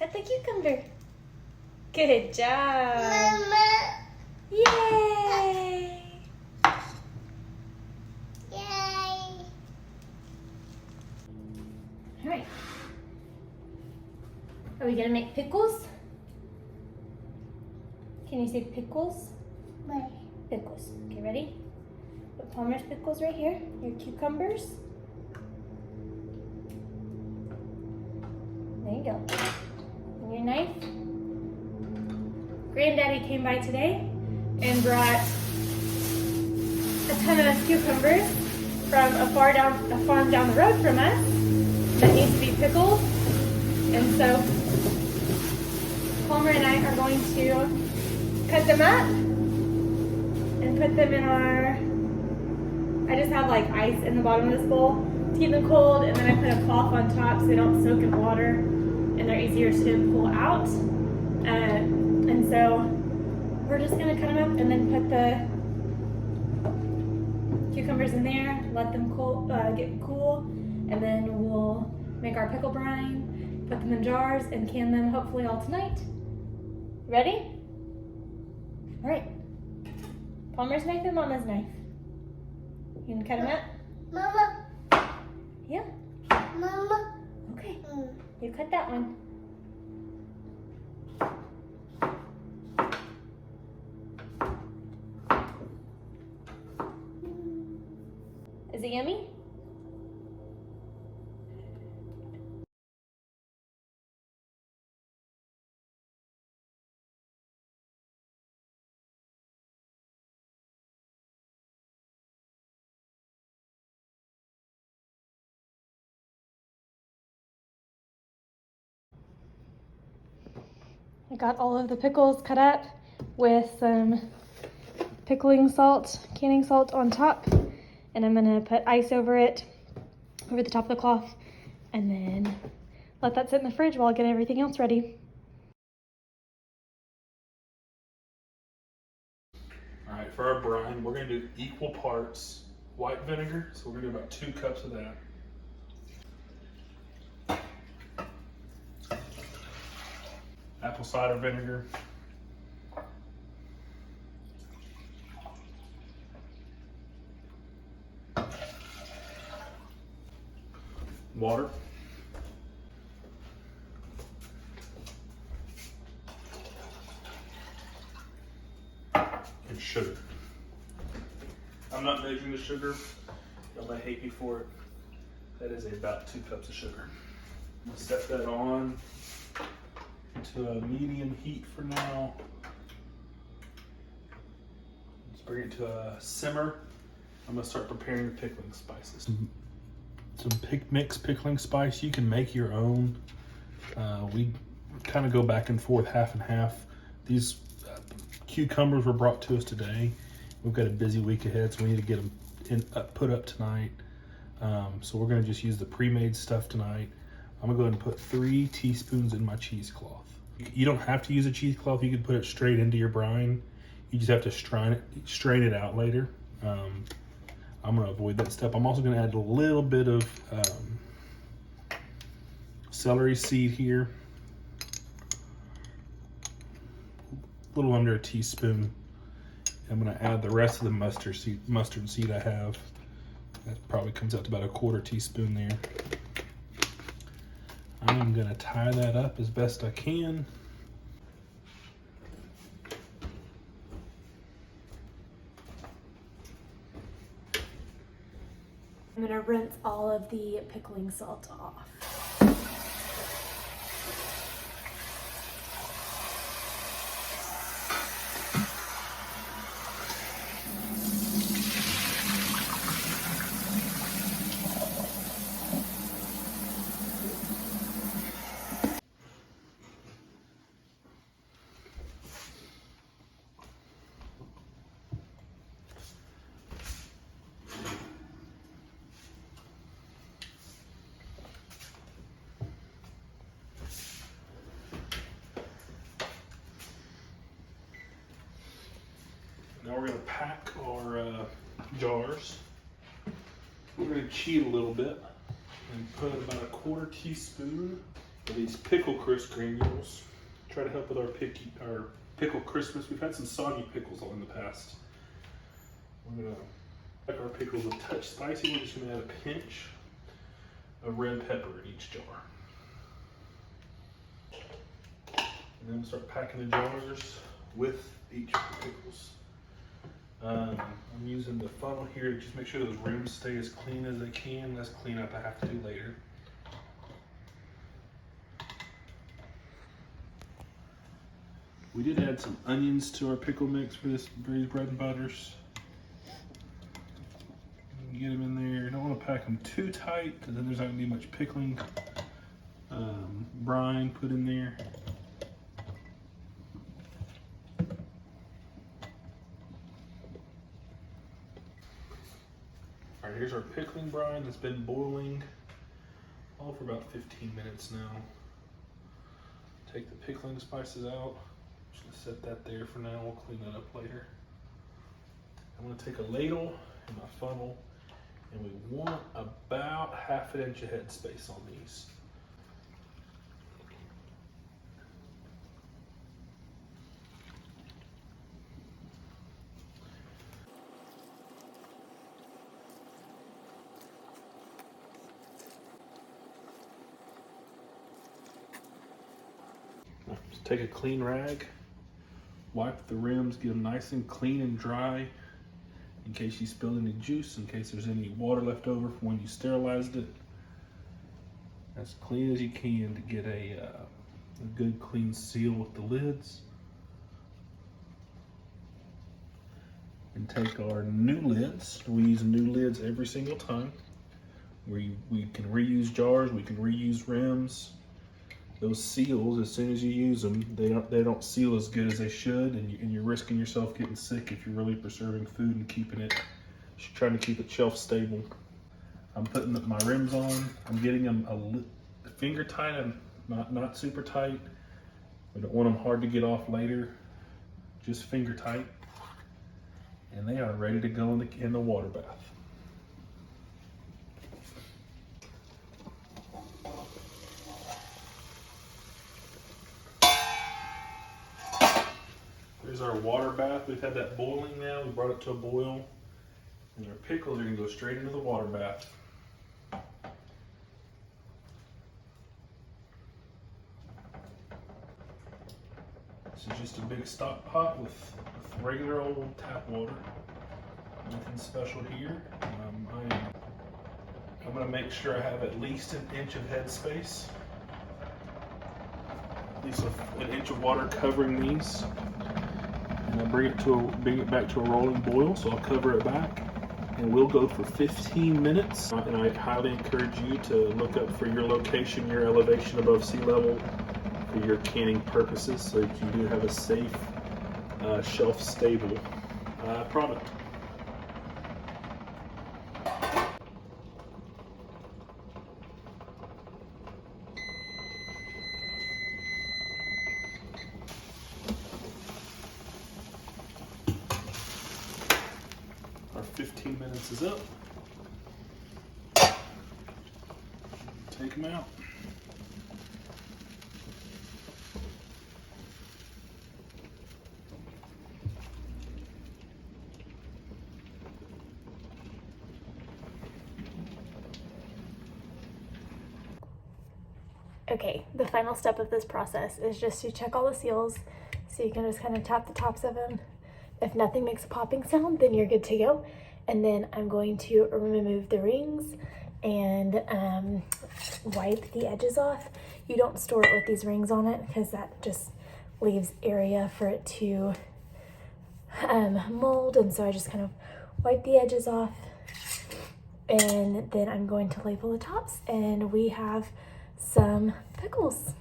Cut the cucumber. Good job. Mama. Yay. Yay. All right. Are we gonna make pickles? Can you say pickles? Wait. Pickles. Okay, ready? Put Palmer's pickles right here. Your cucumbers. There you go. And your knife. Granddaddy came by today and brought a ton of cucumbers from a farm down the road from us that needs to be pickled. And so Palmer and I are going to cut them up and put them in our, I just have like ice in the bottom of this bowl to keep them cold, and then I put a cloth on top so they don't soak in water and they're easier to pull out. And so we're just gonna cut them up and then put the cucumbers in there, let them get cool, and then we'll make our pickle brine, put them in jars, and can them hopefully all tonight. Ready? All right. Palmer's knife and Mama's knife. You can cut them up? Mama. Yeah. Mama. Okay. You cut that one. Is it yummy? I got all of the pickles cut up with some pickling salt, canning salt on top, and I'm gonna put ice over it, over the top of the cloth, and then let that sit in the fridge while I get everything else ready. All right, for our brine, we're gonna do equal parts white vinegar, so we're gonna do about 2 cups of that. Apple cider vinegar. Water. And sugar. I'm not measuring the sugar. Y'all might hate me for it. That is about 2 cups of sugar. I'm gonna set that on to a medium heat for now. Let's bring it to a simmer. I'm gonna start preparing the pickling spices. Some mixed pickling spice. You can make your own. We kind of go back and forth, half and half. These cucumbers were brought to us today. We've got a busy week ahead, so we need to get them put up tonight. So we're gonna just use the pre-made stuff tonight. I'm gonna go ahead and put 3 teaspoons in my cheesecloth. You don't have to use a cheesecloth. You can put it straight into your brine. You just have to strain it out later. I'm gonna avoid that step. I'm also gonna add a little bit of celery seed here. A little under a teaspoon. I'm gonna add the rest of the mustard seed I have. That probably comes out to about a 1/4 teaspoon there. I'm gonna tie that up as best I can. I'm gonna rinse all of the pickling salt off. Now we're gonna pack our jars. We're gonna cheat a little bit and put about a 1/4 teaspoon these pickle crisp granules. Try to help with our pickle Christmas. We've had some soggy pickles in the past. We're gonna like our pickles a touch spicy. We're just gonna add a pinch of red pepper in each jar. And then we'll start packing the jars with each of the pickles. I'm using the funnel here to just make sure those rims stay as clean as they can. Less cleanup I have to do later. We did add some onions to our pickle mix for these bread and butters. Get them in there. You don't want to pack them too tight because then there's not going to be much pickling brine put in there. All right, here's our pickling brine that's been boiling all for about 15 minutes now. Take the pickling spices out. Just gonna set that there for now. We'll clean that up later. I'm gonna take a ladle and my funnel, and we want about 1/2 inch of head space on these. Just take a clean rag, wipe the rims, get them nice and clean and dry in case you spill any juice, in case there's any water left over from when you sterilized it. As clean as you can to get a good clean seal with the lids. And take our new lids. We use new lids every single time. We can reuse jars, we can reuse rims. Those seals, as soon as you use them, they don't seal as good as they should, and you're risking yourself getting sick if you're really preserving food and trying to keep it shelf stable. I'm putting my rims on. I'm getting them a finger tight, and not super tight. We don't want them hard to get off later. Just finger tight, and they are ready to go in the water bath. There's our water bath. We've had that boiling now. We brought it to a boil. And our pickles are going to go straight into the water bath. This is just a big stock pot with regular old tap water. Nothing special here. I'm going to make sure I have at least 1 inch of head space. At least 1 inch of water covering these. And I bring it back to a rolling boil, so I'll cover it back, and we'll go for 15 minutes. And I highly encourage you to look up for your location, your elevation above sea level for your canning purposes, so that you do have a safe, shelf-stable product. Our 15 minutes is up. Take them out. Okay, the final step of this process is just to check all the seals. So you can just kind of tap the tops of them. If nothing makes a popping sound, then you're good to go. And then I'm going to remove the rings and wipe the edges off. You don't store it with these rings on it because that just leaves area for it to mold. And so I just kind of wipe the edges off. And then I'm going to label the tops, and we have some pickles.